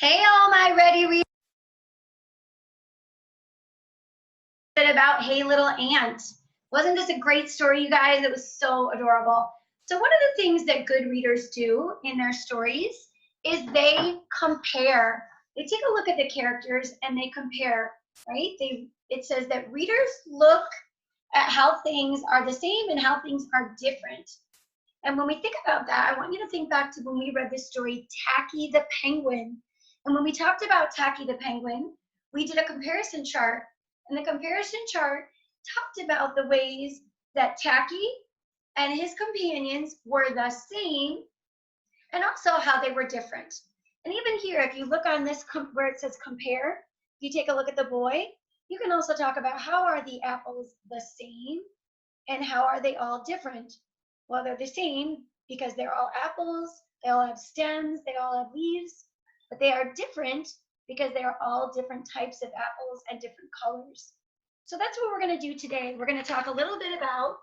Hey, all my ready readers about Hey Little Ant. Wasn't this a great story, you guys? It was so adorable. So one of the things that good readers do in their stories is they compare. They take a look at the characters and they compare, right? It says that readers look at how things are the same and how things are different. And when we think about that, I want you to think back to when we read this story, Tacky the Penguin. And when we talked about Tacky the Penguin, we did a comparison chart. And the comparison chart talked about the ways that Tacky and his companions were the same and also how they were different. And even here, if you look on this where it says compare, if you take a look at the boy, you can also talk about how are the apples the same and how are they all different. Well, they're the same because they're all apples, they all have stems, they all have leaves, but they are different because they are all different types of apples and different colors. So that's what we're going to do today. We're going to talk a little bit about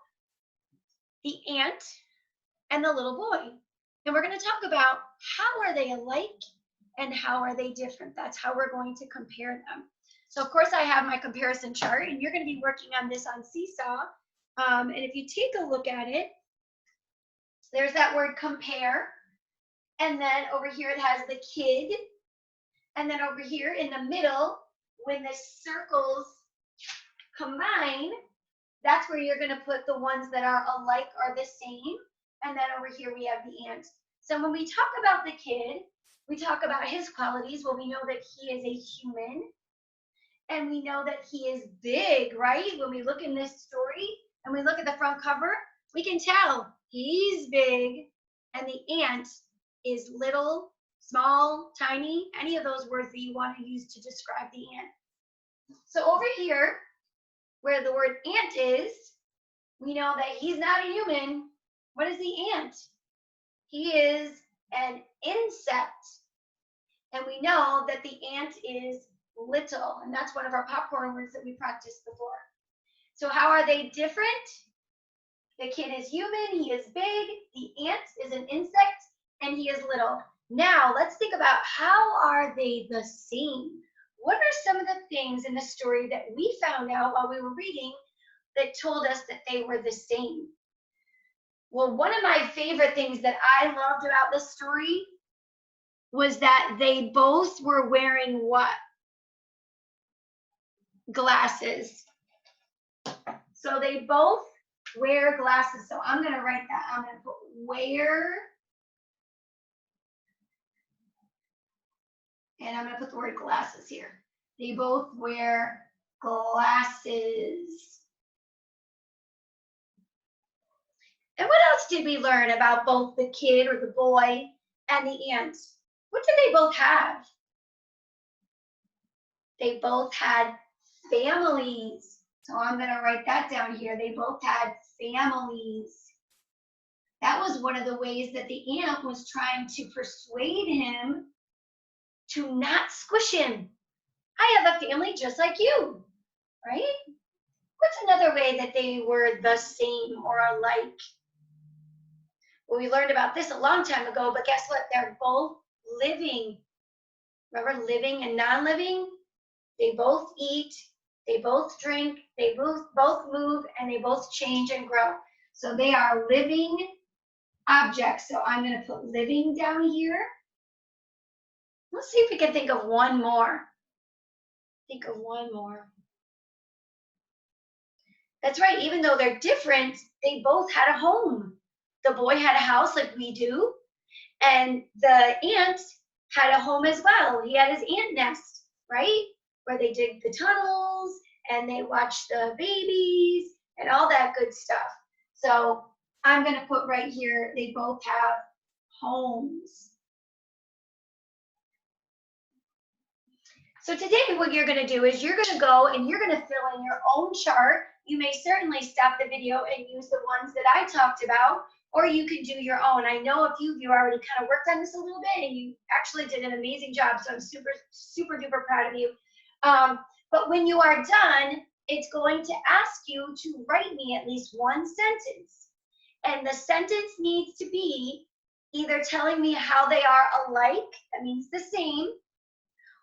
the ant and the little boy. And we're going to talk about how are they alike and how are they different. That's how we're going to compare them. So of course I have my comparison chart, and you're going to be working on this on Seesaw. And if you take a look at it, there's that word compare. And then over here it has the kid. And then over here in the middle, when the circles combine, that's where you're going to put the ones that are alike or the same. And then over here we have the ant. So when we talk about the kid, we talk about his qualities. Well, we know that he is a human. And we know that he is big, right? When we look in this story and we look at the front cover, we can tell he's big and the ant is little, small, tiny, any of those words that you want to use to describe the ant. So over here, where the word ant is, we know that he's not a human. What is the ant? He is an insect. And we know that the ant is little, and that's one of our popcorn words that we practiced before. So how are they different? The kid is human, he is big, the ant is an insect, and he is little. Now, let's think about how are they the same? What are some of the things in the story that we found out while we were reading that told us that they were the same? Well, one of my favorite things that I loved about this story was that they both were wearing what? Glasses. So they both wear glasses. So I'm going to write that. I'm going to put wear. And I'm going to put the word glasses here. They both wear glasses. And what else did we learn about both the kid or the boy and the ant? What did they both have? They both had families. So I'm going to write that down here. They both had families. That was one of the ways that the ant was trying to persuade him to not squish him. I have a family just like you, right? What's another way that they were the same or alike? Well, we learned about this a long time ago, but guess what? They're both living. Remember living and non-living? They both eat, they both drink, they both move, and they both change and grow. So they are living objects. So I'm going to put living down here. Let's see if we can think of one more. Think of one more. That's right. Even though they're different, they both had a home. The boy had a house like we do, and the ant had a home as well. He had his ant nest, right? Where they dig the tunnels and they watch the babies and all that good stuff. So I'm going to put right here, they both have homes. So today what you're going to do is you're going to go and you're going to fill in your own chart. You may certainly stop the video and use the ones that I talked about, or you can do your own. I know a few of you already kind of worked on this a little bit and you actually did an amazing job. So I'm super, super duper proud of you. But when you are done, it's going to ask you to write me at least one sentence. And the sentence needs to be either telling me how they are alike, that means the same,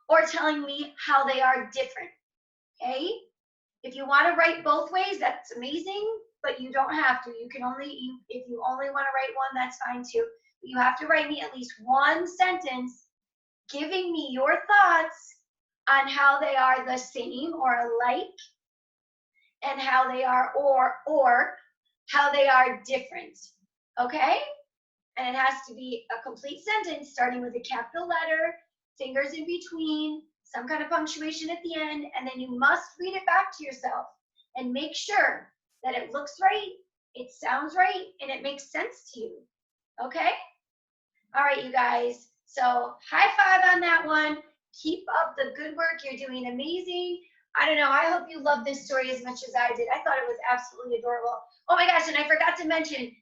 or telling me how they are different, okay? If you want to write both ways, that's amazing, but you don't have to. You can only, if you only want to write one, that's fine too. But you have to write me at least one sentence giving me your thoughts on how they are the same or alike, and how they are or how they are different. Okay? And it has to be a complete sentence starting with a capital letter, fingers in between, some kind of punctuation at the end, and then you must read it back to yourself and make sure that it looks right, it sounds right, and it makes sense to you. Okay? All right, you guys. So high five on that one. Keep up the good work. You're doing amazing. I don't know. I hope you love this story as much as I did. I thought it was absolutely adorable. Oh my gosh, and I forgot to mention,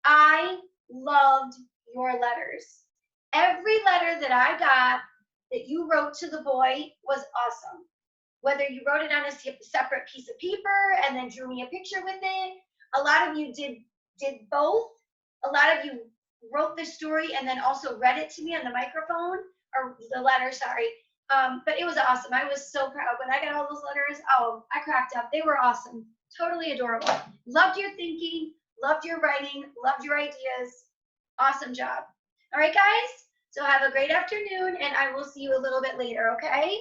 I loved your letters. Every letter that I got that you wrote to the boy was awesome. Whether you wrote it on a separate piece of paper and then drew me a picture with it, a lot of you did both. A lot of you wrote the story and then also read it to me on the microphone, or the letter, sorry. But it was awesome. I was so proud when I got all those letters. Oh, I cracked up. They were awesome. Totally adorable. Loved your thinking, loved your writing, loved your ideas. Awesome job. All right, guys. So have a great afternoon, and I will see you a little bit later, okay?